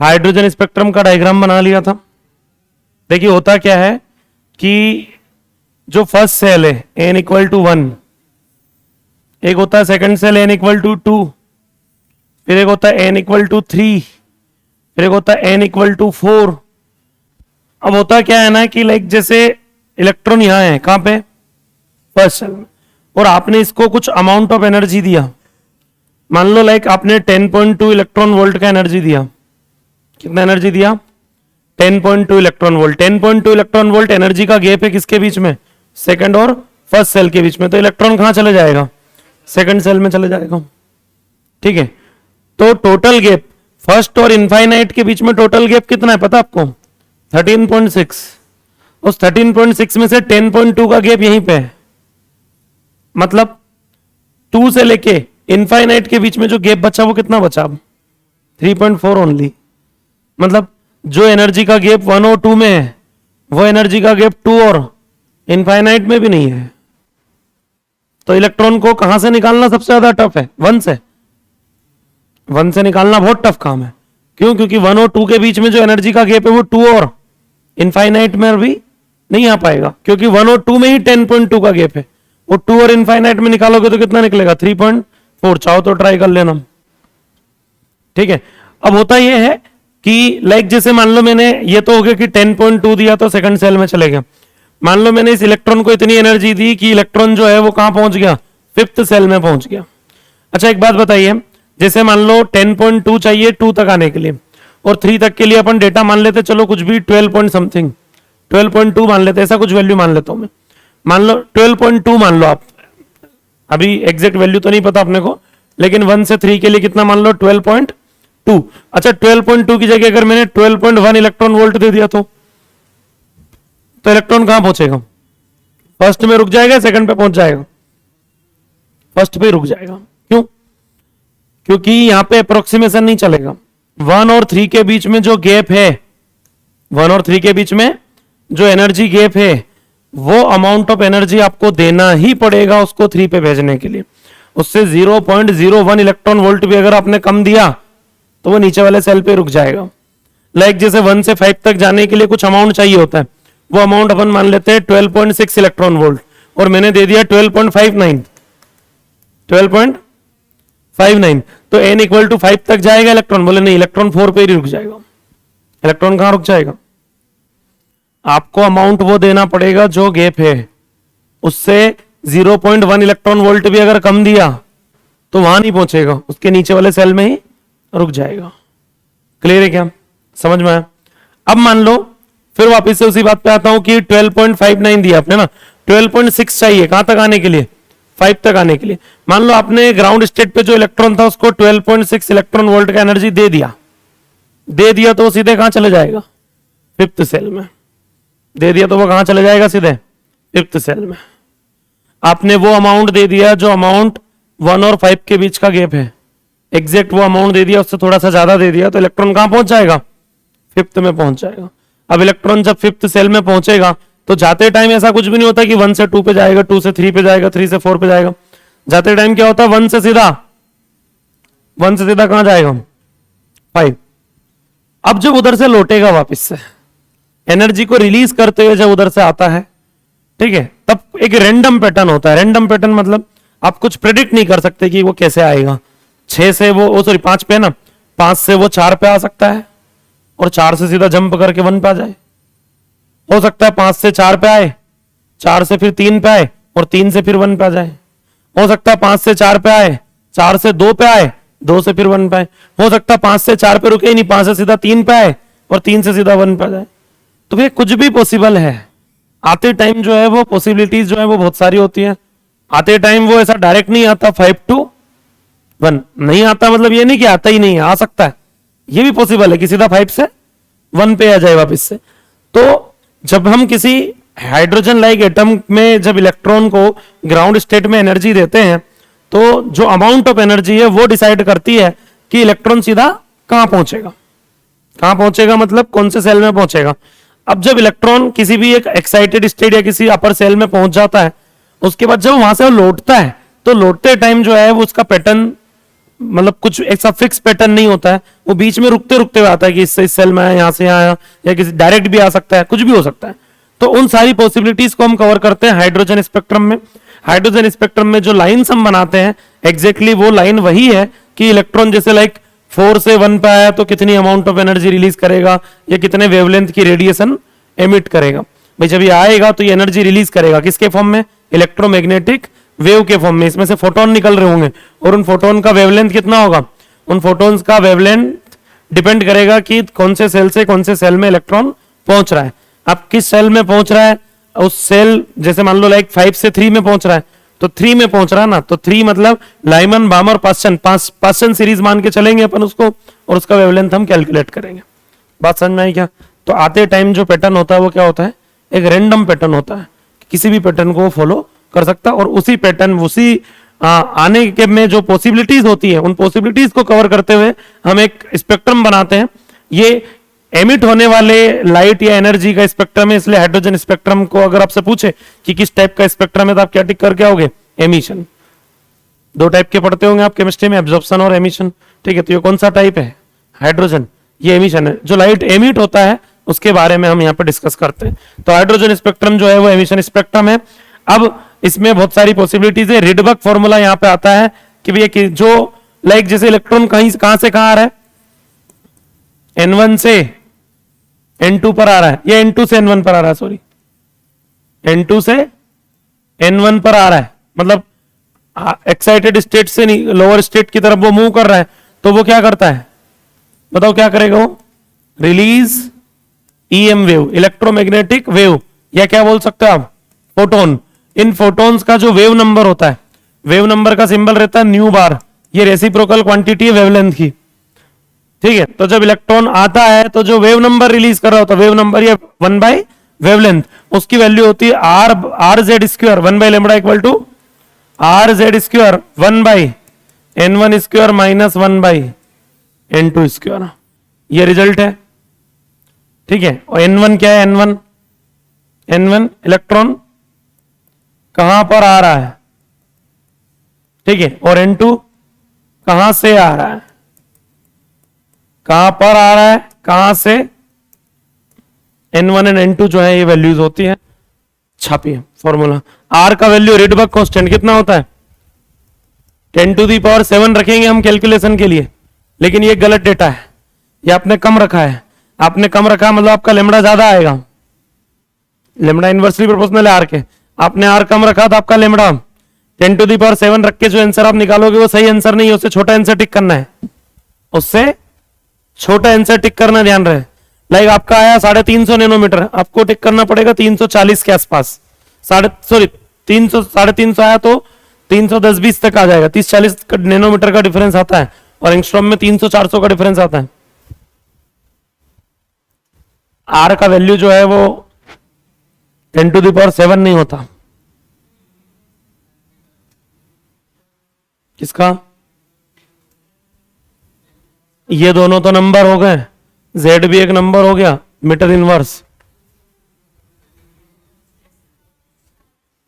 Hydrogen spectrum का diagram बना लिया था। देखिए होता क्या है कि जो फर्स्ट सेल है n इक्वल टू 1, एक होता है second cell n equal to 2, फिर एक होता है n इक्वल टू 3, फिर एक होता है n इक्वल टू 4। अब होता क्या है ना कि लाइक जैसे इलेक्ट्रॉन यहां है, कहां पे, फर्स्ट सेल में, और आपने इसको कुछ अमाउंट ऑफ एनर्जी दिया, मान लो लाइक आपने 10.2 इलेक्ट्रॉन वोल्ट का एनर्जी दिया। कितना एनर्जी दिया? 10.2 electron volt. 10.2 electron volt energy का गैप है किसके बीच में? सेकंड और फर्स्ट सेल के बीच में। तो इलेक्ट्रॉन कहां चले जाएगा? सेकंड सेल में चले जाएगा। ठीक है, तो टोटल गैप फर्स्ट और इनफाइनाइट के बीच में टोटल गैप कितना है पता आपको? 13.6। उस 13.6 में से 10.2 का गैप यहीं पे है, मतलब 2 से लेके इनफाइनाइट के बीच में जो गैप बचा वो कितना बचा? अब 3.4 ओनली। मतलब जो एनर्जी का गैप 1 और 2 में है वो एनर्जी का गैप 2 और इनफाइनाइट में भी नहीं है। तो इलेक्ट्रॉन को कहां से निकालना सबसे ज्यादा टफ है? 1 से। 1 से निकालना बहुत टफ काम है। क्यों? क्योंकि 1 और 2 के बीच में जो एनर्जी का गैप है वो 2 और इनफाइनाइट में भी नहीं आ पाएगा, क्योंकि 1 और 2 में ही 10.2 का गैप है। वो 2 और इनफाइनाइट में निकालोगे तो कितना निकलेगा? 3.4। चाहो तो ट्राई कर लेना। ठीक है, अब होता यह है कि लाइक जैसे मान लो मैंने ये तो हो गया कि 10.2 दिया तो सेकंड सेल में चले गया। मान लो मैंने इस इलेक्ट्रॉन को इतनी एनर्जी दी कि इलेक्ट्रॉन जो है वो कहां पहुंच गया? फिफ्थ सेल में पहुंच गया। अच्छा एक बात बताइए, जैसे मान लो 10.2 चाहिए 2 तक आने के लिए, और 3 तक के लिए अपन डेटा मान लेते, चलो कुछ भी 12 पॉइंट समथिंग, 12.2 मान लेते, ऐसा कुछ वैल्यू मान लेता हूं मैं। मान लो 12.2 मान लो आप, अभी एग्जैक्ट वैल्यू तो नहीं पता अपने को, लेकिन 1 से 3 के लिए कितना मान लो? 12.2। अच्छा 12.2 की जगह अगर मैंने 12.1 इलेक्ट्रॉन वोल्ट दे दिया तो इलेक्ट्रॉन कहां पहुंचेगा? फर्स्ट में रुक जाएगा, सेकंड पे पहुंच जाएगा? फर्स्ट पे रुक जाएगा। क्यों? क्योंकि यहां पे अप्रोक्सीमेशन नहीं चलेगा। 1 और 3 के बीच में जो गैप है, 1 और 3 के बीच में जो एनर्जी गैप है, वो अमाउंट ऑफ एनर्जी आपको देना ही पड़ेगा उसको 3 पे भेजने के लिए। उससे 0.01 इलेक्ट्रॉन वोल्ट भी अगर आपने कम दिया तो वो नीचे वाले सेल पे रुक जाएगा। लाइक जैसे 1 से 5 तक जाने के लिए कुछ अमाउंट चाहिए होता है, वो अमाउंट अपन मान लेते हैं 12.6 इलेक्ट्रॉन वोल्ट, और मैंने दे दिया 12.59, 12.59, तो n इक्वल टू 5 तक जाएगा इलेक्ट्रॉन? बोले नहीं, इलेक्ट्रॉन 4 पे ही रुक जाएगा। इलेक्ट्रॉन कहां रुक जाएगा? आपको अमाउंट वो देना पड़ेगा जो गैप है, उससे 0.1 इलेक्ट्रॉन वोल्ट भी अगर कम दिया तो वहां नहीं पहुंचेगा, उसके नीचे वाले सेल में ही रुक जाएगा। क्लियर है क्या? समझ में आया? अब मान लो फिर वापस से उसी बात पे आता हूं कि 12.59 दिया आपने ना, 12.6 चाहिए कहां तक आने के लिए? 5 तक आने के लिए। मान लो आपने ग्राउंड स्टेट पे जो इलेक्ट्रॉन था उसको 12.6 इलेक्ट्रॉन वोल्ट का एनर्जी दे दिया तो सीधे कहां चले जाएगा? फिफ्थ सेल में। दे दिया तो वो कहां चले जाएगा? सीधे फिफ्थ सेल में। आपने वो अमाउंट दे दिया जो अमाउंट 1 और 5 के बीच का गैप है, एग्जैक्ट वो अमाउंट दे दिया, उससे थोड़ा सा ज्यादा दे दिया, तो इलेक्ट्रॉन कहां पहुंच जाएगा? फिफ्थ में पहुंच जाएगा। अब इलेक्ट्रॉन जब फिफ्थ सेल में पहुंचेगा तो जाते टाइम ऐसा कुछ भी नहीं होता कि 1 से 2 पे जाएगा, 2 से 3 पे जाएगा, 3 से 4 पे जाएगा। जाते टाइम क्या होता है? 1 से सीधा कहां जाएगा? 5। अब जब उधर से लौटेगा वापस से, एनर्जी को रिलीज करते हुए जब उधर से आता है, ठीक है, तब एक रैंडम पैटर्न होता है। रैंडम पैटर्न मतलब आप कुछ प्रेडिक्ट नहीं कर सकते कि वो कैसे आएगा। 6 से वो सॉरी 5 पे है ना, 5 से वो 4 पे आ सकता है, और 4 से सीधा जंप करके 1 पे आ जाए। हो सकता है 5 से 4 पे आए, 4 से फिर 3 पे आए, और 3 से फिर 1 पे आ जाए। हो सकता है 5 से 4 पे आए, 4 से 2 पे आए, 2 से फिर 1 पे आए। हो सकता है 5 से 4 पे रुके ही नहीं, 5 से सीधा 3 पे आए, और 3 से सीधा 1 पे आ जाए। तो भैया कुछ भी पॉसिबल है। आते टाइम जो है वो पॉसिबिलिटीज जो है वो बहुत सारी होती है। आते टाइम वो ऐसा डायरेक्ट नहीं आता 5 to 1 नहीं आता, मतलब ये नहीं कि आता ही नहीं है, आ सकता है। ये भी पॉसिबल है कि सीधा 5 से 1 पे आ जाए वापस से। तो जब हम किसी हाइड्रोजन लाइक एटम में जब इलेक्ट्रॉन को ग्राउंड स्टेट में एनर्जी देते हैं, तो जो अमाउंट ऑफ एनर्जी है वो डिसाइड करती है कि इलेक्ट्रॉन सीधा कहां पहुंचेगा, मतलब कौन से सेल में पहुंचेगा। अब जब इलेक्ट्रॉन किसी भी एक एक्साइटेड स्टेट या किसी अपर सेल में पहुंच जाता है, उसके बाद जब वहां से वो लौटता है, तो लौटते टाइम जो है वो उसका पैटर्न मतलब कुछ ऐसा फिक्स पैटर्न नहीं होता है, वो बीच में रुकते रुकते हुए आता है कि इससे इस सेल में आया, यहाँ से यहाँ आया, या किसी डायरेक्ट भी आ सकता है, कुछ भी हो सकता है। तो उन सारी पॉसिबिलिटीज को हम कवर करते हैं हाइड्रोजन स्पेक्ट्रम में। हाइड्रोजन स्पेक्ट्रम में जो लाइन्स हम बनाते हैं एग्जैक्टली वो लाइन वही है कि इलेक्ट्रॉन जैसे लाइक 4 से 1 पे आया तो कितनी अमाउंट ऑफ एनर्जी रिलीज करेगा, या कितने वेवलेंथ की रेडिएशन एमिट करेगा। भाई जब ये आएगा तो ये एनर्जी रिलीज करेगा किसके फॉर्म में, इलेक्ट्रोमैग्नेटिक वेव के फॉर्म में। इसमें से फोटोन निकल रहे होंगे और उन फोटोन का वेवलेंथ कितना होगा, उन फोटोन्स का वेवलेंथ डिपेंड करेगा कि कौन से सेल से कौन से सेल में इलेक्ट्रॉन पहुंच रहा है। अब किस सेल में पहुंच रहा है, उस सेल जैसे मान लो लाइक 5 से 3 में पहुंच रहा है, तो 3 में पहुंच रहा है ना, तो 3 मतलब लाइमन बामर पास्चन सीरीज मान के चलेंगे अपन उसको, और उसका वेवलेंथ हम कैलकुलेट करेंगे। बात समझ में आई क्या? तो आते टाइम जो पैटर्न होता है वो क्या होता है, एक रैंडम पैटर्न होता है, किसी भी पैटर्न को फॉलो कर सकता है, और उसी पैटर्न उसी आने के में जो पॉसिबिलिटीज होती है उन पॉसिबिलिटीज को कवर करते हुए हम एक स्पेक्ट्रम बनाते हैं। ये एमिट होने वाले लाइट या एनर्जी का स्पेक्ट्रम है, इसलिए हाइड्रोजन स्पेक्ट्रम को अगर आपसे पूछे कि किस टाइप का स्पेक्ट्रम है तो आप क्या टिक करके आओगे, एमिशन। 2 टाइप के पढ़ते होंगे आप केमिस्ट्री में, एब्जॉर्प्शन और एमिशन। ठीक है, तो ये कौन सा टाइप है, हाइड्रोजन, ये एमिशन है। जो लाइट एमिट होता है उसके बारे में हम यहाँ पे डिस्कस करते हैं। तो हाइड्रोजन स्पेक्ट्रम जो है वो एमिशन स्पेक्ट्रम है। अब इसमें बहुत सारी पॉसिबिलिटीज है। रिडबर्ग फॉर्मूला यहाँ पे आता है कि भैया कि जो लाइक जैसे इलेक्ट्रॉन कहां से कहां आ रहा है, N1 से N2 पर आ रहा है, या N2 से N1 पर आ रहा है, सॉरी N2 से N1 पर आ रहा है, मतलब एक्साइटेड स्टेट से लोअर स्टेट की तरफ वो मूव कर रहा है, तो वो क्या करता है बताओ, क्या करेगा वो, release EM wave, electromagnetic wave, या क्या बोल सकते हो आप, फोटोन। इन फोटोन्स का जो वेव नंबर होता है, वेव नंबर का सिंबल रहता है न्यू बार, ये रेसिप्रोकल क्वांटिटी है वेवलेंथ की। ठीक है, तो जब इलेक्ट्रॉन आता है तो जो वेव नंबर रिलीज कर रहा होता है, वेव नंबर ये 1 बाई वेवलेंथ, उसकी वैल्यू होती है R Z square 1 by lambda equal to R Z square 1 by N1 square minus 1 by N2 square. ये रिजल्ट है। ठीक है, और N1 क्या है, N1 इलेक्ट्रॉन कहां पर आ रहा है, ठीक है, और N2 कहां से आ रहा है, कहां पर आ रहा है, कहां से, N1 एंड N2 जो है ये वैल्यूज होती है, छापिए फॉर्मूला। आर का वैल्यू रिडबर्ग कांस्टेंट कितना होता है, 10⁻7 रखेंगे हम कैलकुलेशन के लिए, लेकिन ये गलत डेटा है, ये आपने कम रखा है। आपने कम रखा मतलब आपका लेमड़ा ज्यादा आएगा, लेमड़ा इनवर्सली प्रोपोर्शनल है आर के, आपने आर कम रखा तो आपका लेमड़ा 10⁻7 रख के जो आंसर आप निकालोगे वो सही आंसर नहीं है, उससे छोटा आंसर टिक करना है, उससे छोटा आंसर टिक करना, ध्यान रहे। लाइक आपका आया 350 नैनोमीटर, आपको टिक करना पड़ेगा 340 के आसपास, 350 आया तो 310-20 तक आ जाएगा, 30-40 नैनोमीटर का डिफरेंस आता है, और एंगस्ट्रॉम में 300-400 का डिफरेंस आता है। आर का वैल्यू जो है वो 10⁻7 नहीं होता, किसका, ये दोनों तो नंबर हो गए, जेड भी एक नंबर हो गया, मीटर इनवर्स।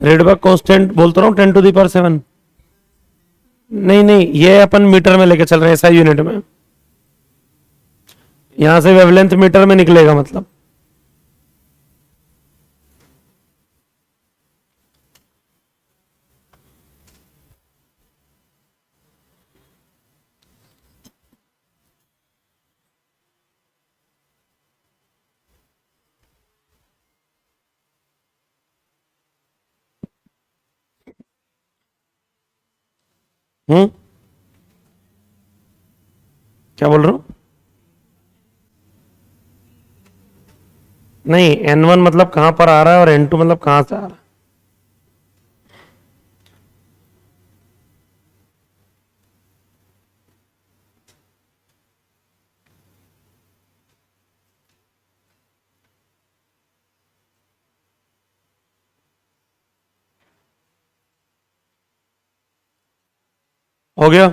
रिडबर्ग कांस्टेंट बोलता रहा हूं 10⁻7, नहीं नहीं, ये अपन मीटर में लेके चल रहे हैं, ऐसा यूनिट में, यहां से वेवलेंथ मीटर में निकलेगा मतलब। क्या बोल रहा हूं, नहीं N1 मतलब कहां पर आ रहा है और N2 मतलब कहां से आ रहा है। हो गया,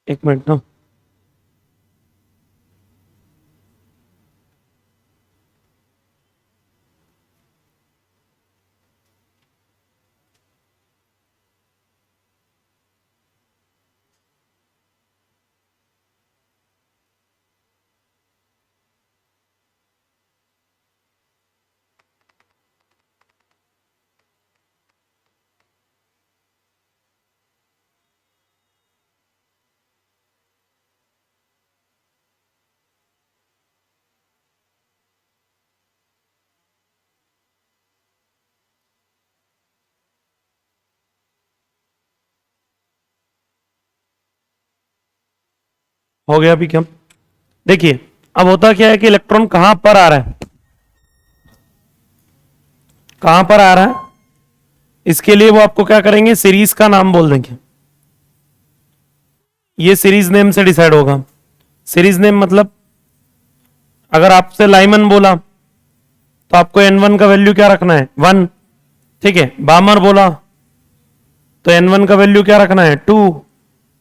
एक मिनट ना, हो गया अभी क्या? देखिए अब होता क्या है कि इलेक्ट्रॉन कहां पर आ रहा है, कहां पर आ रहा है, इसके लिए वो आपको क्या करेंगे, सीरीज का नाम बोल देंगे। ये सीरीज नेम से डिसाइड होगा। सीरीज नेम मतलब अगर आपसे लाइमन बोला तो आपको N1 का वैल्यू क्या रखना है, 1। ठीक है, बामर बोला तो N1 का वैल्यू क्या रखना है, 2।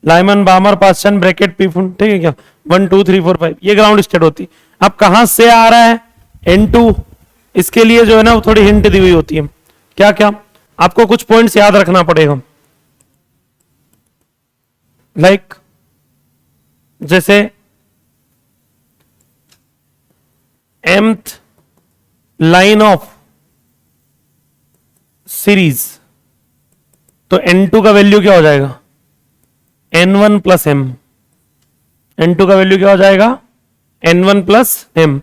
लाइमन बामर पास्चन ब्रैकेट पी फुन, ठीक है क्या, 1 2 3 4 5, ये ग्राउंड स्टेट होती। अब कहां से आ रहा है N2, इसके लिए जो है ना वो थोड़ी हिंट दी हुई होती है। क्या क्या आपको कुछ पॉइंट्स याद रखना पड़ेगा, लाइक जैसे mth लाइन ऑफ सीरीज, तो N2 का वैल्यू क्या हो जाएगा, N1 प्लस एम। N2 का वैल्यू क्या हो जाएगा, N1 प्लस एम।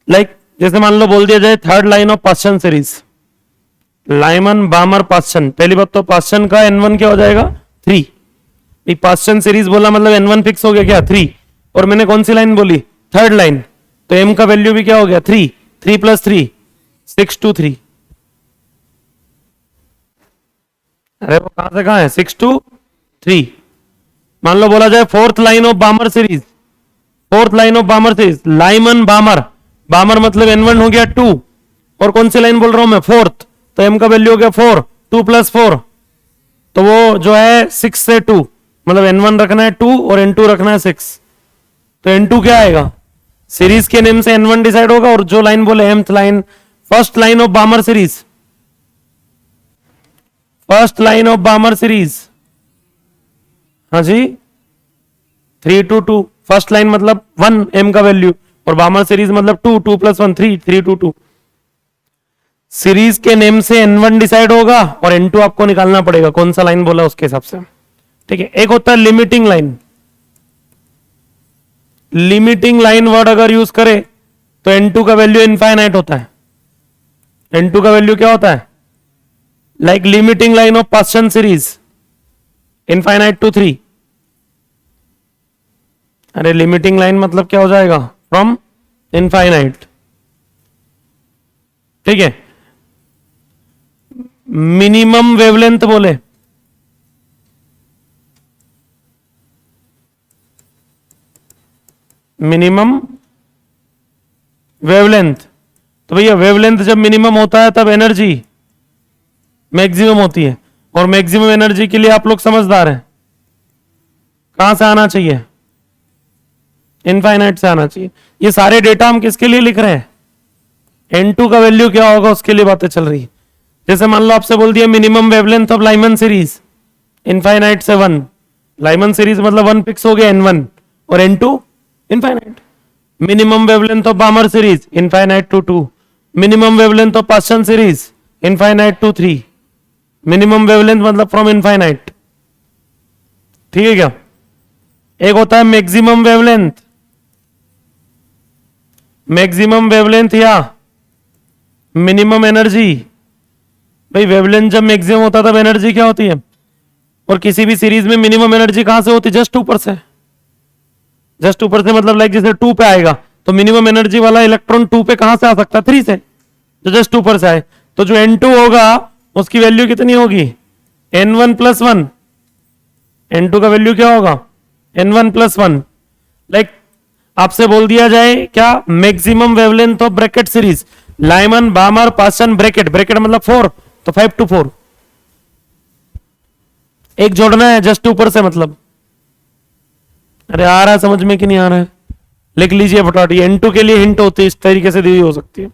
लाइक जैसे मान लो बोल दिया जाए third line of Paschen series, Lyman बामर Paschen, पहली बात तो पास्चन का N1 क्या हो जाएगा, 3। पास्चन सीरीज बोला मतलब N1 फिक्स हो गया क्या, 3। और मैंने कौन सी लाइन बोली, थर्ड लाइन, तो M का वैल्यू भी क्या हो गया, 3। 3 प्लस 3 6 2 3। अरे वो कहां से कहां है, 6 2 3। मान लो बोला जाए fourth line of Balmer series, fourth line of Balmer series, Lyman Balmer, Balmer मतलब N1 हो गया 2, और कौन सी लाइन बोल रहा हूं मैं, फोर्थ, तो M का वैल्यू हो गया 4। 2 प्लस 4 तो वो जो है 6 से 2, मतलब N1 रखना है 2 और N2 रखना है 6, तो N2 क्या आएगा, सीरीज के नेम से N1 डिसाइड होगा। और जो लाइन बोले mth line, first line of Balmer series, first line of Balmer series, हाँ जी 3 2 2, फर्स्ट लाइन मतलब 1 M का वैल्यू, और बामर सीरीज मतलब 2 2 प्लस 1 3 3 2 2। सीरीज के नेम से N1 डिसाइड होगा और N2 आपको निकालना पड़ेगा कौन सा लाइन बोला उसके हिसाब से। ठीक है, एक होता है limiting line. Limiting line word अगर यूज करे तो N2 का वैल्यू इनफाइनाइट होता है। N2 का वैल्यू क्या होता है, like limiting line of Paschen series, infinite to 3। अरे लिमिटिंग लाइन मतलब क्या हो जाएगा, फ्रॉम इनफाइनाइट। ठीक है, मिनिमम वेवलेंथ बोले, मिनिमम वेवलेंथ, तो भैया वेवलेंथ जब मिनिमम होता है तब एनर्जी मैक्सिमम होती है, और मैक्सिमम एनर्जी के लिए आप लोग समझदार हैं, कहां से आना चाहिए, इनफाइनाइट से आना चाहिए। ये सारे डेटा हम किसके लिए लिख रहे हैं, N2 का वैल्यू क्या होगा उसके लिए बातें चल रही है। जैसे मान लो आपसे बोल दिया minimum wavelength of Lyman series, infinite से 1, लाइमन सीरीज मतलब 1 फिक्स हो गया N1, और N2 infinite. Minimum wavelength of Balmer series, infinite to 2। Minimum wavelength of Paschen series, infinite to 3। Minimum wavelength मतलब फ्रॉम इनफाइनाइट। ठीक है क्या, एक होता है मैक्सिमम वेवलेंथ, मैक्सिमम वेवलेंथ या मिनिमम एनर्जी। भाई वेवलेंथ जब मैक्सिमम होता है तब एनर्जी क्या होती है, और किसी भी सीरीज में मिनिमम एनर्जी कहां से होती है, जस्ट ऊपर से। जस्ट ऊपर से मतलब लाइक जैसे 2 पे आएगा तो मिनिमम एनर्जी वाला इलेक्ट्रॉन 2 पे कहां से आ सकता है, 3 से, जो जस्ट ऊपर से आए। तो जो N2 होगा उसकी वैल्यू कितनी होगी, N1 प्लस 1। N2 का वैल्यू क्या होगा, N1 प्लस 1। लाइक आपसे बोल दिया जाए क्या, maximum wavelength of Brackett series, Lyman बामर Paschen bracket, bracket मतलब 4, तो 5 to 4 एक जोड़ना है जस्ट ऊपर से, मतलब अरे आ रहा है समझ में कि नहीं आ रहा है? लिख लीजिए फटाफट, N2 के लिए हिंट होती है, इस तरीके से दी हुई हो सकती है।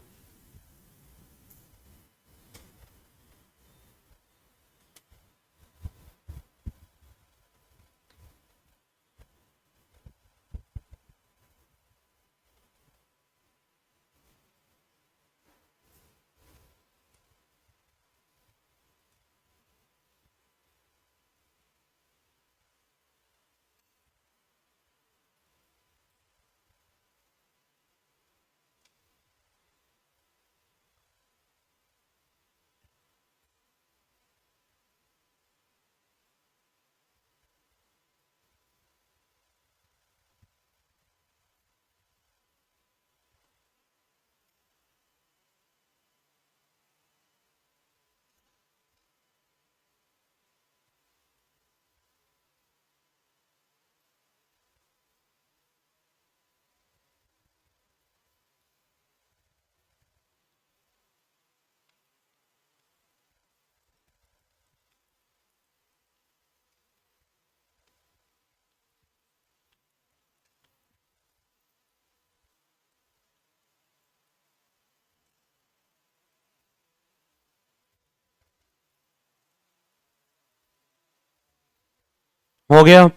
हो गया।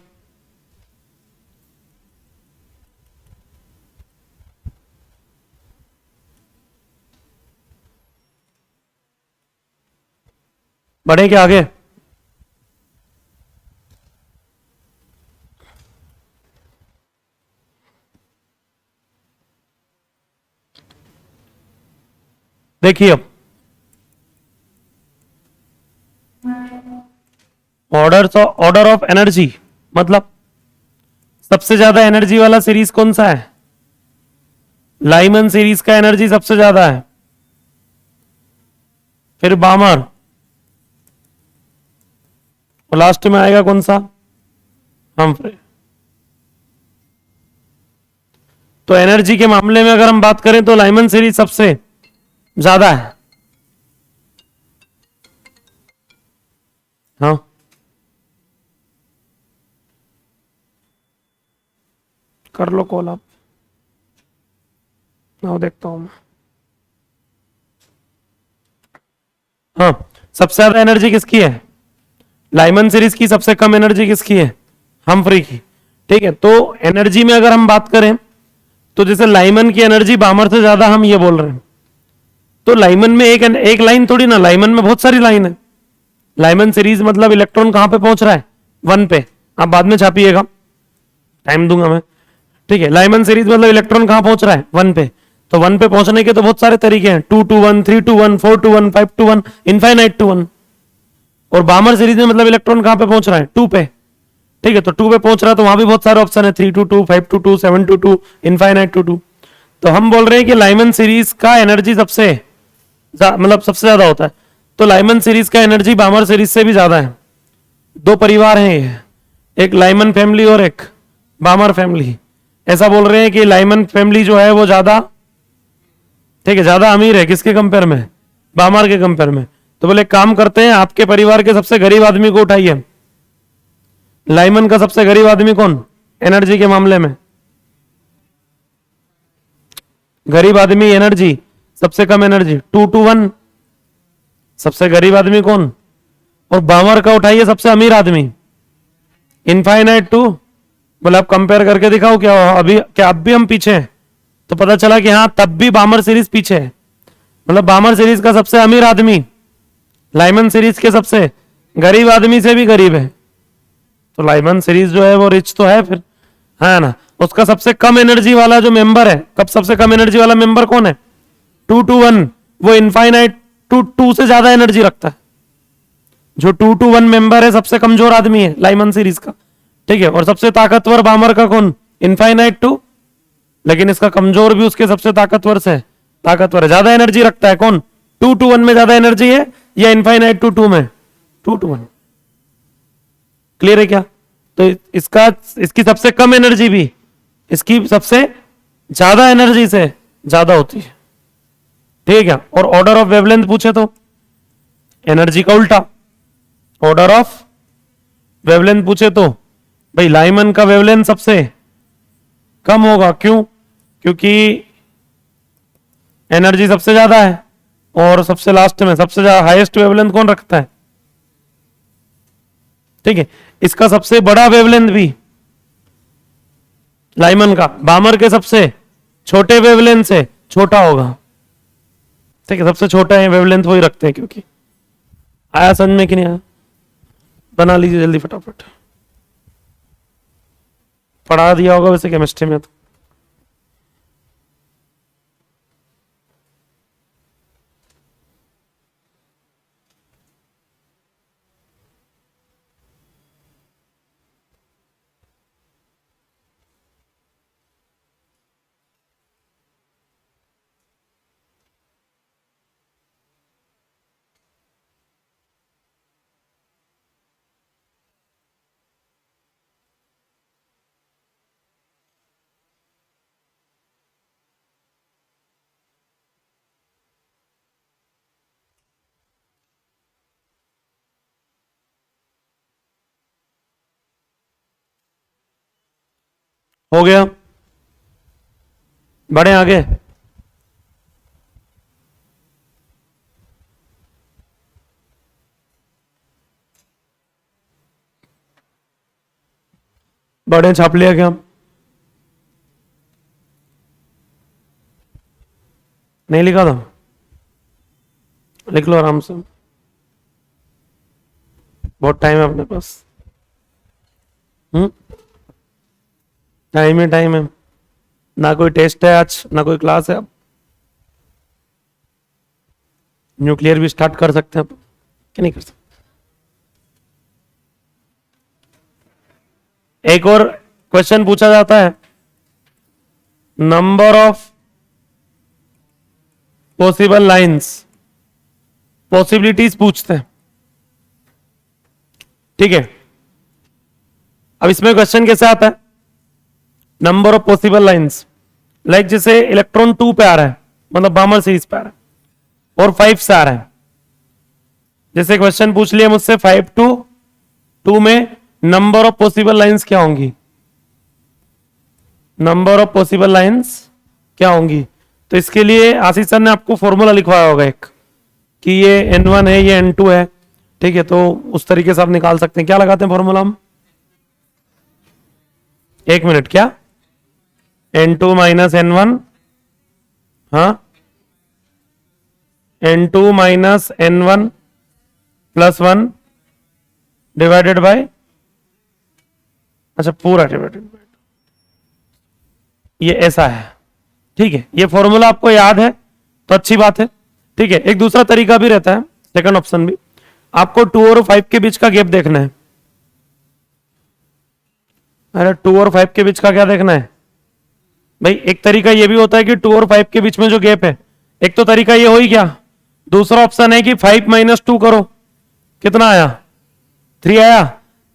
बढ़े क्या आगे? देखिए अब ऑर्डर ऑफ एनर्जी, मतलब सबसे ज्यादा एनर्जी वाला सीरीज कौन सा है? लाइमन सीरीज का एनर्जी सबसे ज्यादा है, फिर बामर, और लास्ट में आएगा कौन सा? हम्फ्रे। तो एनर्जी के मामले में अगर हम बात करें तो लाइमन सीरीज सबसे ज्यादा है। हाँ, कर लो कॉल आप। आओ देखता हूं मैं। हाँ, सबसे ज्यादा एनर्जी किसकी है? लाइमन सीरीज की। सबसे कम एनर्जी किसकी है? हम्फ्री की। ठीक है, तो एनर्जी में अगर हम बात करें तो जैसे लाइमन की एनर्जी बामर से ज्यादा, हम ये बोल रहे हैं। तो लाइमन में एक लाइन थोड़ी ना, लाइमन में बहुत सारी लाइन है। लाइमन सीरीज मतलब इलेक्ट्रॉन कहां पे पहुंच रहा है? 1 पे। आप बाद में छापिएगा, टाइम दूंगा मैं। ठीक है, लाइमन सीरीज मतलब इलेक्ट्रॉन कहां पहुंच रहा है? 1 पे। तो 1 पे पहुंचने के तो बहुत सारे तरीके हैं, 2 to 1, 3 to 1, 4 to 1, 5 to 1, infinite to 1। और बामर सीरीज में मतलब इलेक्ट्रॉन कहां पे पहुंच रहा है? 2 पे। ठीक है, तो 2 पे पहुंच रहा है तो वहां भी बहुत सारे ऑप्शन है, 3 to 2, 5 to 2, 7 to 2, infinite to 2। तो हम बोल रहे हैं कि लाइमन सीरीज का एनर्जी सबसे मतलब सबसे ज्यादा होता है। तो लाइमन सीरीज का एनर्जी बामर सीरीज से भी ज्यादा है। दो परिवार हैं ये, एक लाइमन फैमिली और एक बामर फैमिली। ऐसा बोल रहे हैं कि लाइमन फैमिली जो है वो ज्यादा, ठीक है, ज्यादा अमीर है। किसके कंपेयर में? बामर के कंपेयर में। तो बोले काम करते हैं, आपके परिवार के सबसे गरीब आदमी को उठाइए। लाइमन का सबसे गरीब आदमी कौन एनर्जी के मामले में? गरीब आदमी एनर्जी, सबसे कम एनर्जी 2 to 1। सबसे गरीब आदमी कौन? और बामर का उठाइए सबसे अमीर आदमी, इनफाइनाइट टू। बोले आप कंपेयर करके दिखाओ क्या अभी, क्या अब भी हम पीछे हैं? तो पता चला कि हाँ, तब भी बामर सीरीज पीछे है। मतलब बामर सीरीज का सबसे अमीर आदमी लाइमन सीरीज के सबसे गरीब आदमी से भी गरीब है। तो लाइमन सीरीज जो है वो रिच तो है फिर, है ना। उसका सबसे कम एनर्जी वाला जो मेंबर है, कब सबसे कम एनर्जी वाला मेंबर कौन है? 2 to 1। वो इनफाइनाइट टू 2 से ज्यादा एनर्जी रखता है। जो 2 to 1 मेंबर है सबसे कमजोर आदमी है लाइमन सीरीज का। ठीक है, और सबसे ताकतवर बामर का कौन? Infinite to. लेकिन इसका कमजोर भी उसके सबसे ताकतवर से ताकतवर है, ज्यादा एनर्जी रखता है। कौन? 2 to 1 में ज्यादा एनर्जी है या इनफाइनाइट टू 2 में? 2 to 1। क्लियर है क्या? तो इसकी सबसे कम एनर्जी भी इसकी सबसे ज्यादा एनर्जी से ज्यादा होती है। ठीक है, और ऑर्डर ऑफ वेवलेंथ पूछे तो एनर्जी का उल्टा, ऑर्डर ऑफ वेवलेंथ पूछे तो भाई लाइमन का वेवलेंथ सबसे कम होगा। क्यों? क्योंकि एनर्जी सबसे ज्यादा है और सबसे लास्ट में सबसे ज्यादा हाईएस्ट वेवलेंथ कौन रखता है? ठीक है, इसका सबसे बड़ा वेवलेंथ भी लाइमन का बामर के सबसे छोटे वेवलेंथ से छोटा होगा। ठीक है, सबसे छोटा है वेवलेंथ वही रखते हैं। क्योंकि आया समझ में कि नहीं आया? बना लीजिए जल्दी फटाफट। पढ़ा दिया होगा वैसे केमिस्ट्री में तो। हो गया, बढ़े आगे। बढ़े, छाप लिया क्या? नहीं लिखा था? लिख लो आराम से, बहुत टाइम है अपने पास। टाइम ही टाइम है, ना कोई टेस्ट है आज, ना कोई क्लास है। अब न्यूक्लियर भी स्टार्ट कर सकते हैं कि नहीं कर सकते? एक और क्वेश्चन पूछा जाता है, number of possible lines, possibilities पूछते हैं। ठीक है, अब इसमें क्वेश्चन कैसे आता है? Number of possible lines, like जैसे इलेक्ट्रॉन 2 पे आ रहा है, मतलब बामर सीरीज पे आ रहा है, और 5 से आ रहा है। जैसे क्वेश्चन पूछ लिया मुझसे 5 to 2 में नंबर ऑफ पॉसिबल लाइंस क्या होंगी? नंबर ऑफ पॉसिबल लाइंस क्या होंगी? तो इसके लिए आशीष सर ने आपको फॉर्मूला लिखवाया होगा एक, कि ये N1 है, ये N2 है। ठीक है, तो उस तरीके से आप निकाल सकते हैं। क्या लगाते हैं फॉर्मूला हम? 1 मिनट, क्या? N2 माइनस N1, हाँ, N2 minus N1 plus 1 divided by, अच्छा पूरा डिवाइडेड बाय, ये ऐसा है। ठीक है, ये फॉर्मूला आपको याद है तो अच्छी बात है। ठीक है, एक दूसरा तरीका भी रहता है, सेकंड ऑप्शन भी। आपको 2 और 5 के बीच का गैप देखना है। अरे 2 और 5 के बीच का क्या देखना है भाई? एक तरीका ये भी होता है कि 2 और 5 के बीच में जो गैप है, एक तो तरीका ये हो ही गया। दूसरा ऑप्शन है कि 5 माइनस 2 करो, कितना आया? 3 आया।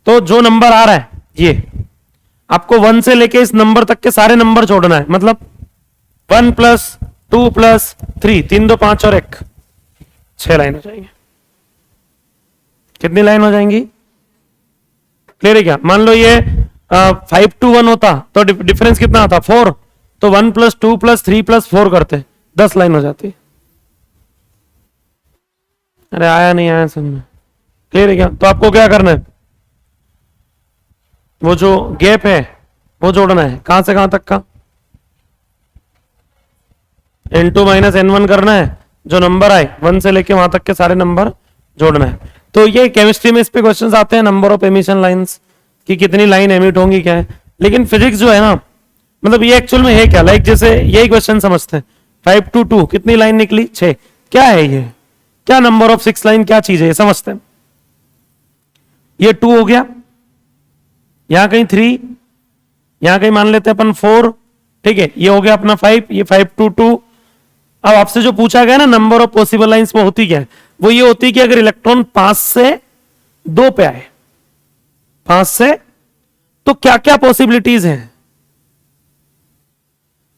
तो जो नंबर आ रहा है ये, आपको 1 से लेके इस नंबर तक के सारे नंबर जोड़ना है। मतलब 1 प्लस 2 प्लस 3, 3 2 5 और 1, 6 लाइन हो जाएंगे। कितनी लाइन हो जाएंगी? क्लियर है क्या? मान लो ये 5 to 1 होता तो डिफरेंस कितना आता? 4। तो 1 प्लस 2 प्लस 3 प्लस 4 करते, 10 लाइन हो जाती। अरे आया नहीं आया समझ में? क्लियर है क्या? तो आपको क्या करना है, वो जो गैप है वो जोड़ना है। कहां से कहां तक का? N2 माइनस N1 करना है, जो नंबर आए 1 से लेके वहां तक के सारे नंबर जोड़ना है। तो ये केमिस्ट्री में इस पे क्वेश्चंस आते हैं, नंबर ऑफ एमिशन लाइंस, कि कितनी लाइन एमिट होंगी, क्या है। लेकिन फिजिक्स जो है ना, मतलब ये एक्चुअल में है क्या, लाइक जैसे यही क्वेश्चन समझते हैं, 5 to 2 कितनी लाइन निकली? 6। क्या है ये? क्या नंबर ऑफ 6 लाइन क्या चीज है, ये समझते हैं। ये 2 हो गया, यहां कहीं 3, यहां कहीं मान लेते हैं अपन 4। ठीक है, ये हो गया अपना 5, ये 5 to 2। अब आपसे जो पूछा गया ना नंबर ऑफ पॉसिबल लाइंस, वो होती क्या है? वो ये होती है कि अगर इलेक्ट्रॉन 5 से 2 पे आए, 5 से, तो क्या क्या पॉसिबिलिटीज हैं?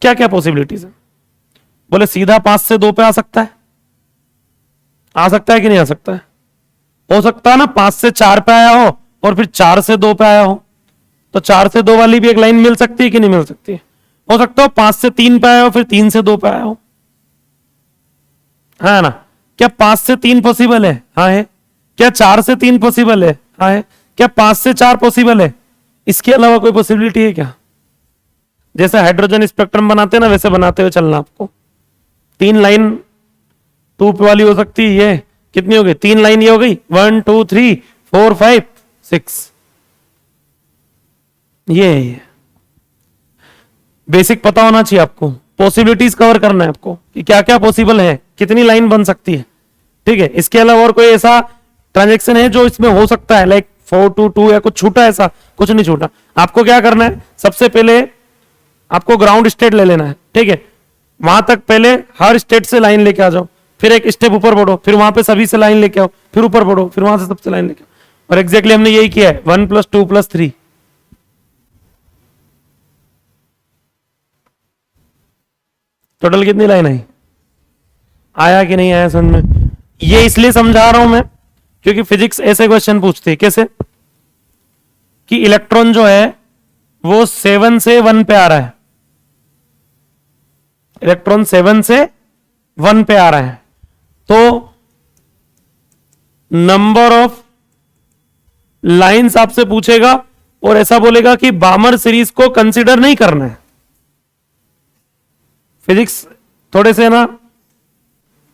क्या क्या पॉसिबिलिटीज है? बोले सीधा 5 से 2 पे आ सकता है। आ सकता है कि नहीं आ सकता है? हो सकता है ना 5 से 4 पे आया हो और फिर 4 से 2 पे आया हो। तो 4 से 2 वाली भी एक लाइन मिल सकती है कि नहीं मिल सकती है? हो सकता हो 5 से 3 पे आए हो, फिर 3 से 2 पे आए हो, है ना? क्या 5 से 3 पॉसिबल है? हाँ है। क्या 4 से 3 पॉसिबल है? हाँ है। क्या 5 से 4 पॉसिबल है? इसके अलावा कोई पॉसिबिलिटी है क्या? जैसे हाइड्रोजन स्पेक्ट्रम बनाते हैं ना, वैसे बनाते हुए चलना आपको। 3 लाइन 2 वाली हो सकती है, ये कितनी हो गई? 3 लाइन ये हो गई, 1 2 3 4 5 6, ये बेसिक पता होना चाहिए आपको। पॉसिबिलिटीज कवर करना है आपको कि क्या क्या पॉसिबल है, कितनी लाइन बन सकती है, ठीक है? इसके अलावा और कोई ऐसा ट्रांजेक्शन है जो इसमें हो सकता है, लाइक 4 to 2 या कुछ छूटा? ऐसा कुछ नहीं छूटा। आपको क्या करना है, सबसे पहले आपको ग्राउंड स्टेट ले लेना है, ठीक है? वहां तक पहले हर स्टेट से लाइन लेके आ जाओ, फिर एक स्टेप ऊपर बढ़ो, फिर वहां पे सभी से लाइन लेके आओ, फिर ऊपर बढ़ो, फिर वहां से सबसे लाइन लेके आओ। और एग्जैक्टली हमने यही किया है, 1 + 2 + 3। टोटल कितनी लाइन आई? आया कि नहीं आया समझ में? ये इसलिए समझा रहा हूं मैं क्योंकि फिजिक्स ऐसे क्वेश्चन पूछती है। कैसे? कि इलेक्ट्रॉन जो है वो 7 से 1 पे आ रहा है, इलेक्ट्रॉन 7 से 1 पे आ रहा है, तो नंबर ऑफ लाइंस आपसे पूछेगा और ऐसा बोलेगा कि बामर सीरीज को कंसीडर नहीं करना है। फिजिक्स थोड़े से ना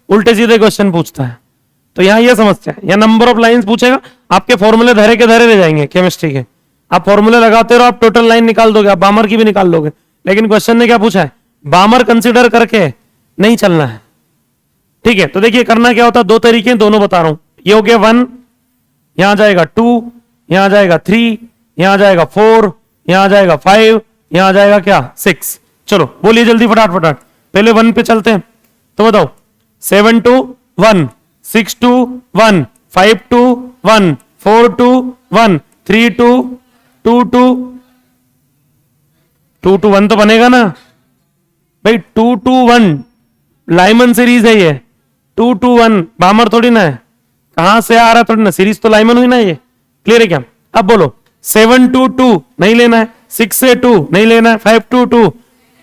उल्टे सीधे क्वेश्चन पूछता है, तो यहां यह समस्या है। या नंबर ऑफ लाइंस पूछेगा, आपके फॉर्मूले धरे के धरे रह जाएंगे केमिस्ट्री के, आप फॉर्मूले लगाते रहो, आप टोटल लाइन निकाल दोगे, आप बामर की भी निकाल दोगे, लेकिन क्वेश्चन ने क्या पूछा है? बामर कंसीडर करके नहीं चलना है, ठीक है? तो देखिए करना क्या होता है, दो तरीके दोनों बता रहा हूं। ये हो गया 1, यहां जाएगा 2, यहां जाएगा 3, यहां जाएगा 4, यहां जाएगा 5, यहां जाएगा क्या 6। चलो बोलिए जल्दी फटाफट फटाफट, पहले 1 पे चलते हैं। तो बताओ, 7 to 1, 6 to 1, 5 to 1, 4 to 1, 3 to 2 to 2 to 1 तो बनेगा ना भाई? 2 to 1 लाइमन सीरीज है ये, 2 to 1 बामर थोड़ी ना है, कहां से आ रहा थोड़ी ना, सीरीज तो लाइमन हुई ना ये। क्लियर है क्या? अब बोलो, 7 to 2 नहीं लेना है, 6 से 2 नहीं लेना है, 5 to 2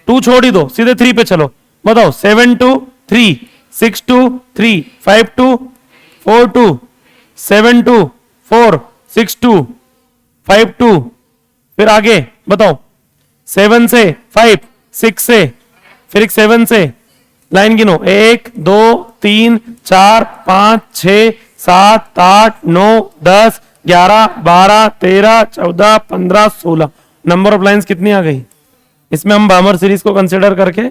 2 छोड़ ही दो, सीधे 3 पे चलो। बताओ, 7 to 3, 6 to 3, 5 to 4 to 7 to 4, 6 to 5 to, फिर आगे बताओ, 7 से 5, 6 से, फिर 7 से लाइन गिनो, 1 2 3 4 5 6 7 8 9 10 11 12 13 14 15 16। नंबर ऑफ लाइंस कितनी आ गई? इसमें हम बामर सीरीज को कंसिडर करके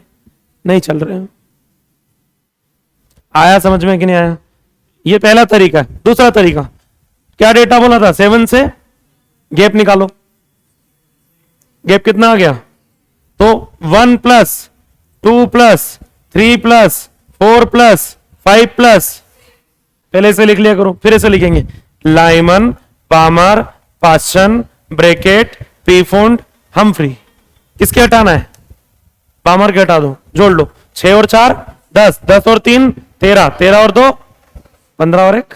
नहीं चल रहे हैं। आया समझ में कि नहीं आया? ये पहला तरीका है। दूसरा तरीका क्या डेटा बोला था? 7 से गैप निकालो, गैप कितना आ गया? तो 1 + 2 + 3 + 4 + 5 +, पहले से लिख लिया करो, फिर ऐसे लिखेंगे, लाइमन, पामर, पास्चन, ब्रैकेट, पीफोंड, हमफ्री। किसके हटाना है? पामर के हटा दो, जोड़ लो, 6 और 4 10, 10 और 3 13, 13 और 2 15 और 1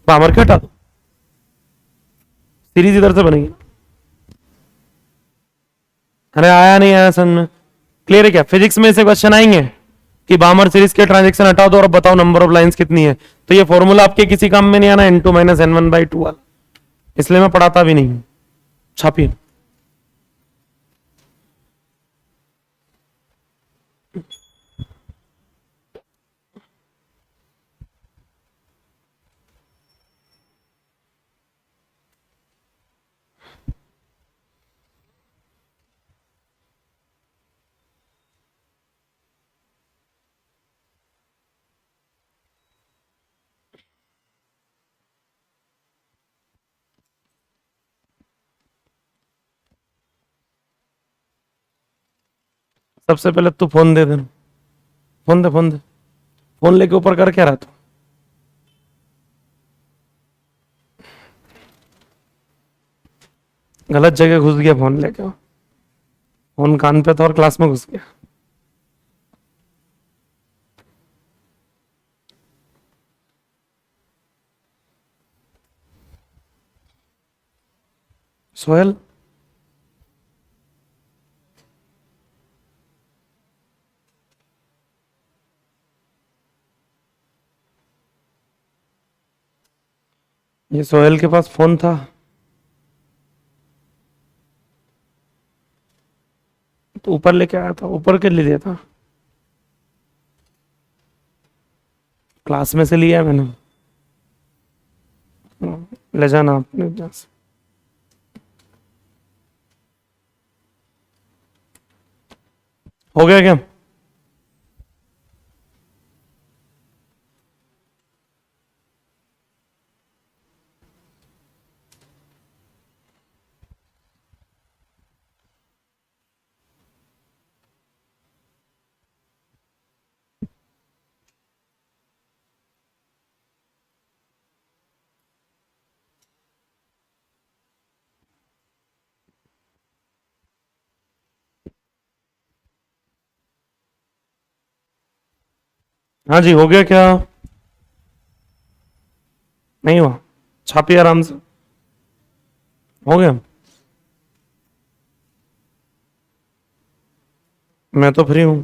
पामर के हटा दो। सीरीज इधर से बनेगी। अरे आया नहीं आया समझ में? क्लियर है क्या? फिजिक्स में ऐसे क्वेश्चन आएंगे कि बामर सीरीज के ट्रांजेक्शन हटा दो और बताओ नंबर ऑफ लाइंस कितनी है। तो ये फॉर्मूला आपके किसी काम में नहीं आना, n2 - n1/2 वाला, इसलिए मैं पढ़ाता भी नहीं। छापिए। सबसे पहले तू फोन दे देना, फोन दे फोन दे, फोन लेके ऊपर कर क्या रहा तू? गलत जगह घुस गया फोन लेके, फोन कान पे था और क्लास में घुस गया। सोहेल ये सोहेल के पास फोन था, तो ऊपर लेके आया था, ऊपर के लिए दिया था, क्लास में से लिया है मैंने। ले जाना अपने यहाँ से। हो गया क्या? हाँ जी, हो गया क्या? नहीं हुआ? छापिए आराम से। हो गया? मैं तो फ्री हूं।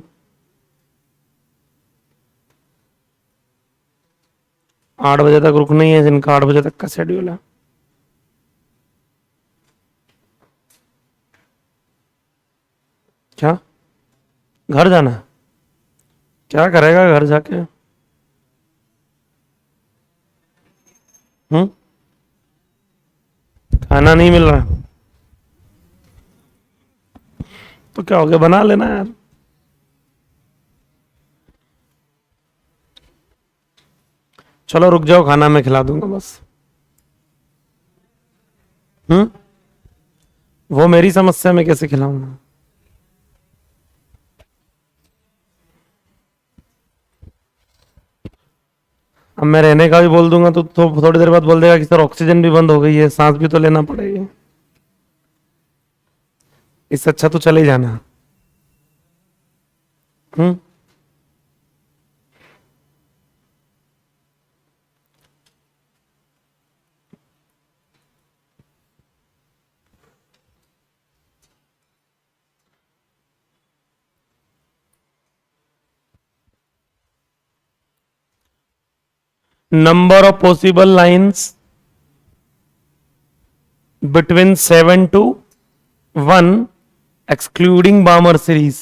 8 बजे तक रुकना ही है, जिनका 8 बजे तक का शेड्यूल है। क्या? घर जाना है? क्या करेगा घर जाके? हम्म? खाना नहीं मिल रहा है? तो क्या हो गया, बना लेना यार। चलो रुक जाओ, खाना मैं खिला दूंगा बस। हम्म? वो मेरी समस्या, में कैसे खिलाऊंगा? अब मैं रहने का भी बोल दूंगा तो थोड़ी देर बाद बोल देगा कि सर ऑक्सीजन भी बंद हो गई है, सांस भी तो लेना पड़ेगी। इससे अच्छा तो चले ही जाना। हम्म? Number of possible lines between 7 to 1 excluding Balmer series.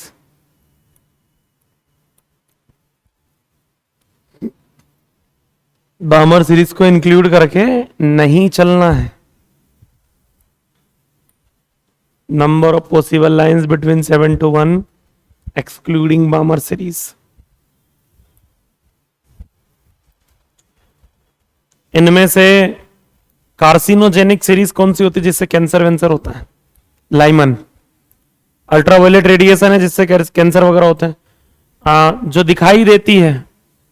बामर series को इंक्लूड करके नहीं चलना है। Number of possible lines between 7 to 1 excluding बामर series. इनमें से कार्सिनोजेनिक सीरीज कौन सी होती है जिससे कैंसर वेंसर होता है? लाइमन। अल्ट्रावायलेट रेडिएशन है जिससे कैंसर वगैरह होता है। जो दिखाई देती है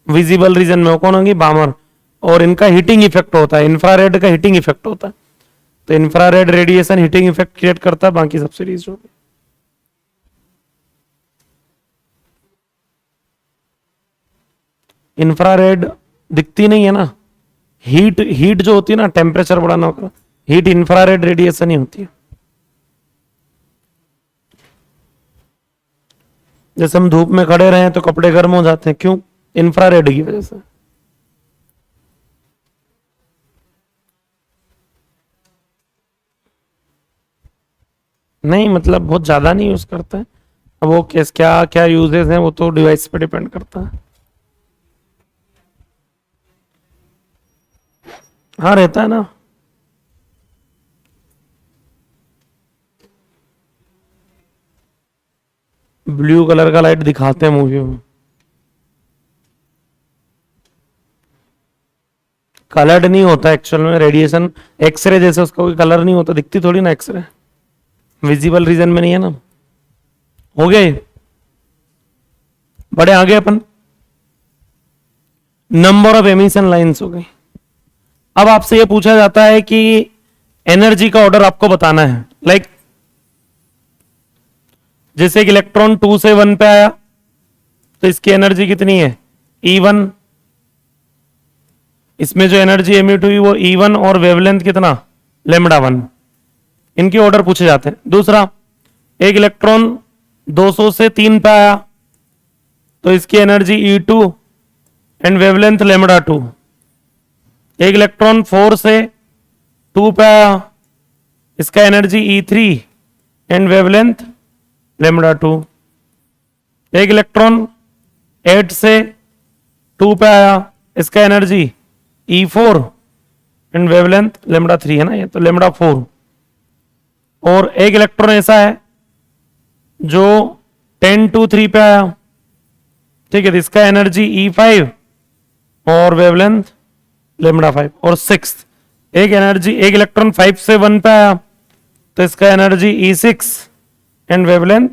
विजिबल रीजन में, वो कौन होगी? बामर। और इनका हीटिंग इफेक्ट होता है, इंफ्रारेड का हीटिंग इफेक्ट होता है, तो infrared radiation heating effect create करता है। बाकी सब सीरीज होगी। इंफ्रारेड दिखती नहीं है ना, हीट हीट जो होती है ना, टेम्परेचर बढ़ाना होगा, हीट इंफ्रारेड रेडिएशन ही होती है। जैसे हम धूप में खड़े रहे तो कपड़े गर्म हो जाते हैं, क्यों? इंफ्रारेड की वजह से। नहीं मतलब बहुत ज्यादा नहीं यूज करते हैं। अब वो कैस क्या क्या यूजेस हैं वो तो डिवाइस पे डिपेंड करता है। हाँ रहता है ना। ब्लू कलर का लाइट दिखाते हैं मूवी में। कलर्ड नहीं होता एक्चुअल में रेडिएशन, एक्सरे जैसे उसका कोई कलर नहीं होता, दिखती थोड़ी ना एक्सरे, विजिबल रीजन में नहीं है ना। हो गए बड़े आगे अपन। नंबर ऑफ एमिशन लाइंस हो गई। अब आपसे यह पूछा जाता है कि एनर्जी का ऑर्डर आपको बताना है। लाइक जैसे एक इलेक्ट्रॉन 2 से 1 पे आया तो इसकी एनर्जी कितनी है? E1। इसमें जो एनर्जी एमिट हुई वो E1 और वेवलेंथ कितना? λ1। इनके ऑर्डर पूछे जाते हैं। दूसरा, एक इलेक्ट्रॉन 200 से 3 पे आया तो इसकी एनर्जी E2 एंड वेवलेंथ λ2। एक इलेक्ट्रॉन 4 से 2 पे आया, इसका एनर्जी E3 एंड वेवलेंथ λ2। एक इलेक्ट्रॉन 8 से 2 पे आया, इसका एनर्जी E4 एंड वेवलेंथ λ3 है ना, ये तो λ4। और एक इलेक्ट्रॉन ऐसा है जो 10 to 3 पे आया, ठीक है, तो इसका एनर्जी E5 और वेवलेंथ λ5। और 6 एक इलेक्ट्रॉन 5 से 1 पे आया, तो इसका एनर्जी E6 एंड वेवलेंथ।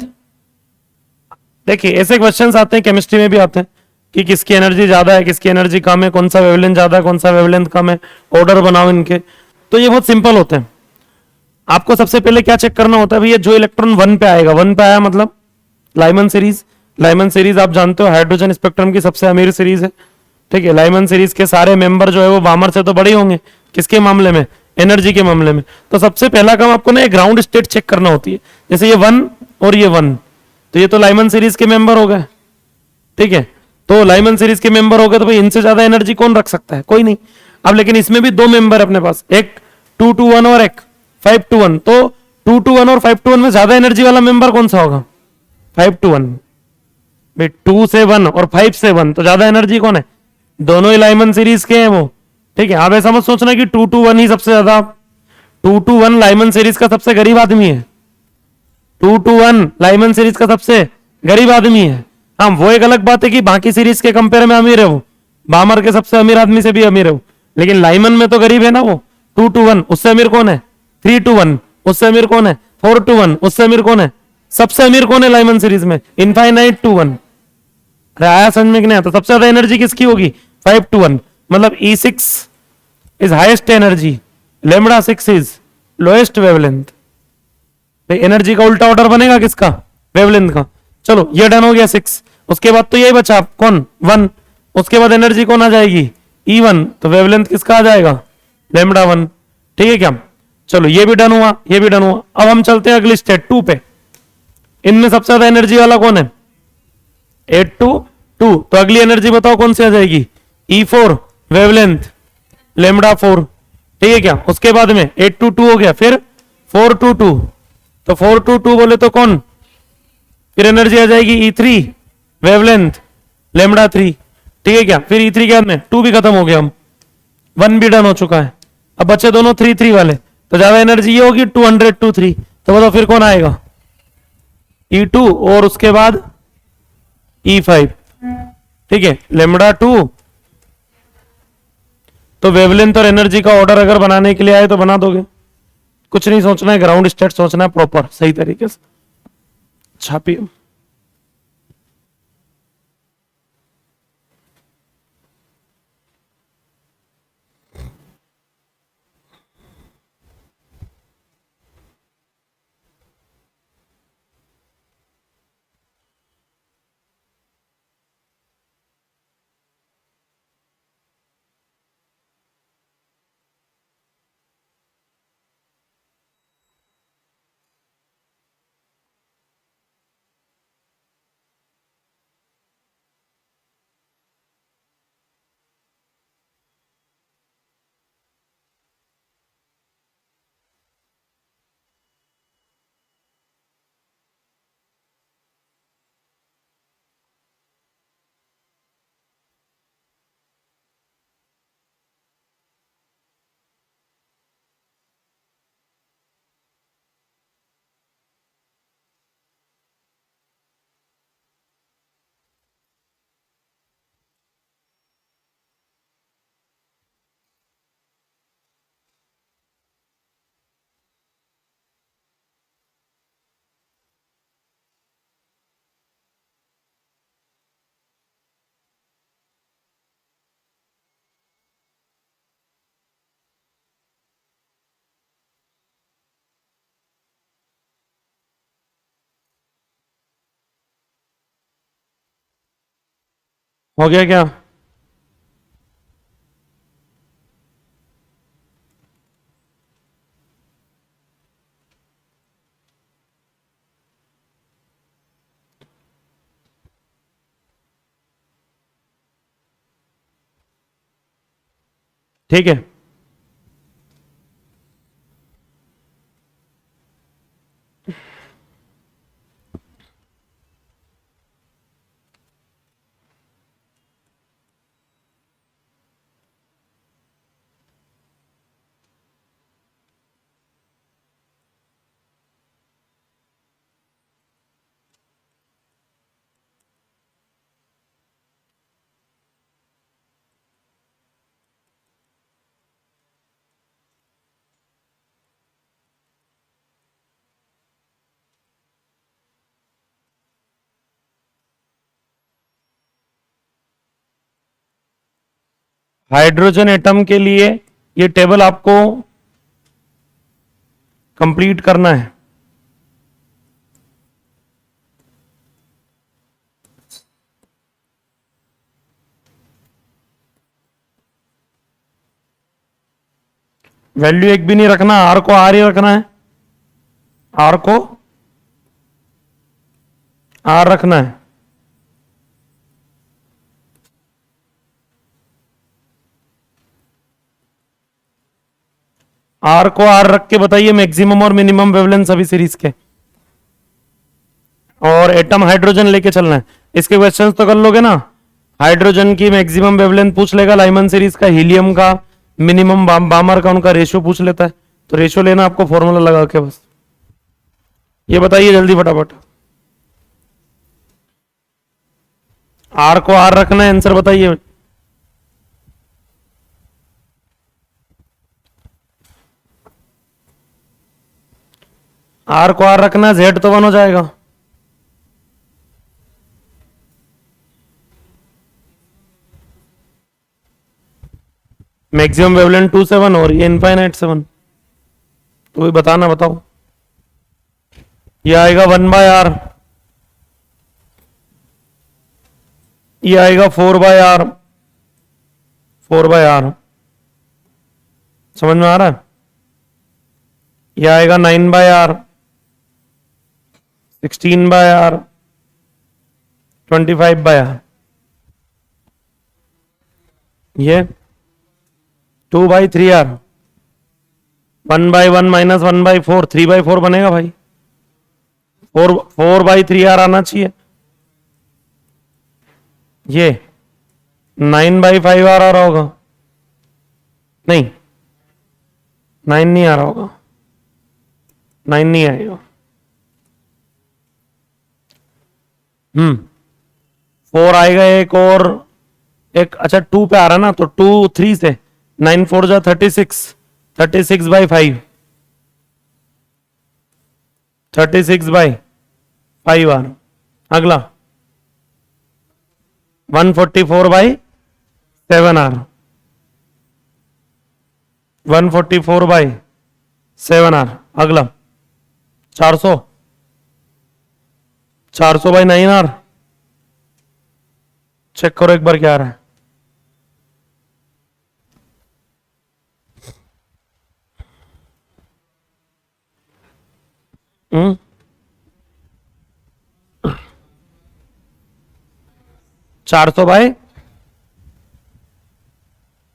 देखिए ऐसे क्वेश्चंस आते हैं, केमिस्ट्री में भी आते हैं कि किसकी एनर्जी ज्यादा है, किसकी एनर्जी कम है, कौन सा वेवलेंथ ज्यादा है, कौन सा वेवलेंथ कम है, ऑर्डर बनाओ इनके। तो ये बहुत सिंपल होते हैं। आपको सबसे पहले क्या चेक करना होता है भैया, जो इलेक्ट्रॉन 1 पे आएगा, 1 पे आया मतलब लाइमन सीरीज। लाइमन सीरीज आप जानते हो हाइड्रोजन स्पेक्ट्रम की सबसे अमीर सीरीज है, ठीक है। लाइमन सीरीज के सारे मेंबर जो है वो बामर से तो बड़े होंगे, किसके मामले में, एनर्जी के मामले में। तो सबसे पहला काम आपको ना ग्राउंड स्टेट चेक करना होती है। जैसे ये 1 और ये 1, तो ये तो लाइमन सीरीज के मेंबर हो गए, ठीक है। तो लाइमन सीरीज के मेंबर हो गए, तो भाई इनसे ज्यादा एनर्जी कौन रख सकता है, कोई नहीं। अब लेकिन इसमें भी दो मेंबर अपने पास, एक 2 to 1 और एक 5 to 1। तो 2 to 1 और 5 to 1 में ज्यादा एनर्जी वाला मेंबर कौन सा होगा, 5 to 1। भाई 2 से 1 और 5 से 1 तो ज्यादा एनर्जी कौन है, दोनों ही लाइमन सीरीज के हैं वो, ठीक है। आप ऐसा मत सोचना कि 2 to 1 ही सबसे ज्यादा, 2 to 1 लाइमन सीरीज का सबसे गरीब आदमी है, 2 to 1 लाइमन सीरीज का सबसे गरीब आदमी है। हाँ वो एक अलग बात है कि बाकी सीरीज के कंपेयर में अमीर है वो, बामर के सबसे अमीर आदमी से भी अमीर है वो, लेकिन लाइमन में तो गरीब है ना वो। 2 to 1 उससे अमीर कौन है, 3 to 1 उससे अमीर कौन है, 4 to 1 उससे अमीर कौन है, सबसे अमीर कौन है लाइमन सीरीज में, इनफाइनाइट टू 1। अरे आया समझ में कि नहीं आता, सबसे ज्यादा एनर्जी किसकी होगी, 5 to 1। मतलब E6 is highest energy, λ6 is lowest wavelength. Energy का उल्टा ऑर्डर बनेगा किसका, वेवलेंथ का। चलो ये डन हो गया 6। उसके बाद तो यही बचा कौन, 1। उसके बाद एनर्जी कौन आ जाएगी, E1, तो वेवलेंथ किसका आ जाएगा, λ1, ठीक है क्या। चलो ये भी डन हुआ, ये भी डन हुआ। अब हम चलते हैं अगली स्टेट 2 पे। इनमें सबसे ज्यादा एनर्जी वाला कौन है, 8 to 2। तो अगली एनर्जी बताओ कौन सी आ जाएगी, E4 वेवलेंथ λ4, ठीक है क्या। उसके बाद में 8 to 2 हो गया, फिर 4 to 2, तो 4 to 2 बोले तो कौन, फिर एनर्जी आ जाएगी E3 वेवलेंथ λ3, ठीक है क्या। फिर E3 के बाद में 2 भी खत्म हो गया, हम 1 भी डन हो चुका है। अब बच्चे दोनों 3 3 वाले, तो ज्यादा एनर्जी ये होगी 200 to 3। तो बताओ फिर कौन आएगा, E2 और उसके बाद E5, ठीक है, λ2। तो वेवलेंथ और एनर्जी का ऑर्डर अगर बनाने के लिए आए तो बना दोगे, कुछ नहीं सोचना है, ग्राउंड स्टेट सोचना है प्रॉपर सही तरीके से। छापिए, हो गया क्या, ठीक है। हाइड्रोजन एटम के लिए ये टेबल आपको कंप्लीट करना है। वैल्यू एक भी नहीं रखना, आर को आर ही रखना है, आर को आर रखना है। आर को आर रख के बताइए मैक्सिमम और मिनिमम वेवलेंथ सभी सीरीज के, और एटम हाइड्रोजन लेके चलना है। इसके क्वेश्चंस तो कर लोगे ना, हाइड्रोजन की मैक्सिमम वेवलेंथ पूछ लेगा लाइमन सीरीज का, हीलियम का मिनिमम, बामर का उनका रेशियो पूछ लेता है, तो रेशियो लेना आपको फॉर्मूला लगा के बस। ये बताइए जल्दी फटाफट, आर को आर रखना है, आंसर बताइए। आर को आर रखना है, जेड तो 1 हो जाएगा। मैक्सिमम वेवलेंथ 2 से 1 और ये इनफाइनाइट से 1, तो वही बताना, बताओ। ये आएगा 1/r, ये आएगा 4/r, 4/r, समझ में आ रहा है। ये आएगा 9/r, 16/r, 25/r, ये 2/3r, 1/1 माइनस 1/4, 3/4 बनेगा भाई, 4/3r आना चाहिए। ये 9/5r आ रहा होगा, नहीं 9 नहीं आ रहा होगा, 9 नहीं आएगा। 4 आएगा एक, और एक, अच्छा 2 पे आ रहा ना, तो 2 3 से 9 4 जा 36, 36/5, 36/5r। अगला 144/7r, 144/7r। अगला 400, 400/9r। चेक करो एक बार क्या आ रहा है।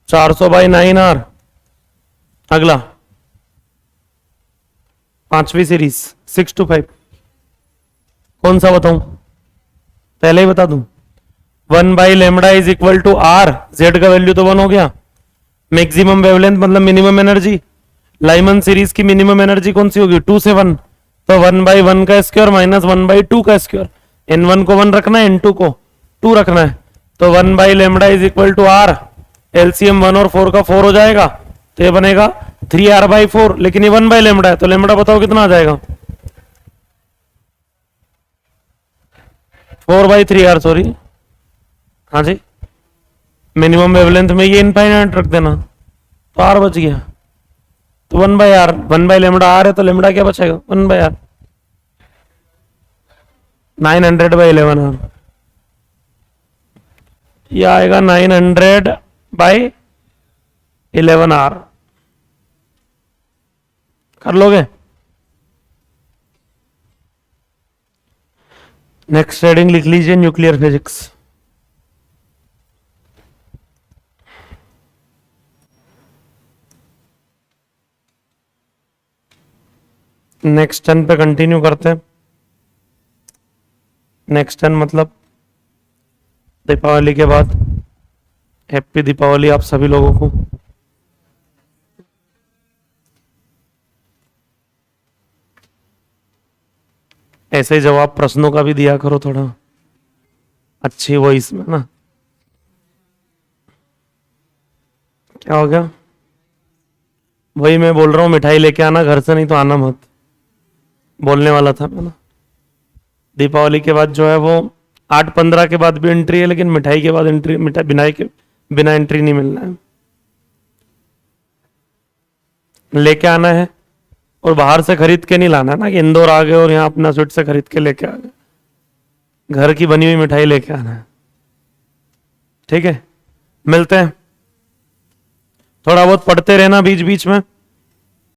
400/9r। अगला 5वीं सीरीज 6 to 5, कौन सा बताऊं, पहले ही बता दूं। 1/λ is equal to R, Z का वैल्यू तो 1 हो गया। मैक्सिमम वेवलेंथ मतलब मिनिमम एनर्जी, लाइमन सीरीज की मिनिमम एनर्जी कौन सी होगी, 2 से 1, तो 1/1 का स्क्वायर माइनस 1/2 का स्क्वायर, n1 को 1 रखना है, n2 को 2 रखना है, तो 1/λ is equal to R, LCM 1 और 4 का 4 हो जाएगा, तो ये बनेगा 3r/4, लेकिन ये 1/λ है, तो λ बताओ कितना आ जाएगा, 4/3r, सॉरी, हाँ जी। मिनिमम वेवलेंथ में ये इनफाइनाइट रख देना, तो r बच गया, तो 1/r, 1/λ r है, तो λ क्या बचेगा, 1/r, 900/11r। ये आएगा 900/11r। कर लोगे। नेक्स्ट हेडिंग लिख लीजिए, न्यूक्लियर फिजिक्स। नेक्स्ट 10 पे कंटिन्यू करते हैं। नेक्स्ट 10 मतलब दीपावली के बाद। हैप्पी दीपावली आप सभी लोगों को। ऐसे जवाब प्रश्नों का भी दिया करो, थोड़ा अच्छी वॉइस में ना। क्या हो गया, वही मैं बोल रहा हूँ, मिठाई लेके आना घर से, नहीं तो आना मत, बोलने वाला था मैं ना। दीपावली के बाद जो है वो 8-15 के बाद भी एंट्री है, लेकिन मिठाई के बाद एंट्री, बिना एंट्री नहीं मिलना है। लेके आना है, और बाहर से खरीद के नहीं लाना ना कि इंदौर आ गए और यहाँ अपना स्वीट से खरीद के लेके आ गए। घर की बनी हुई मिठाई लेके आना है। ठीक है, मिलते हैं। थोड़ा बहुत पढ़ते रहना बीच बीच में।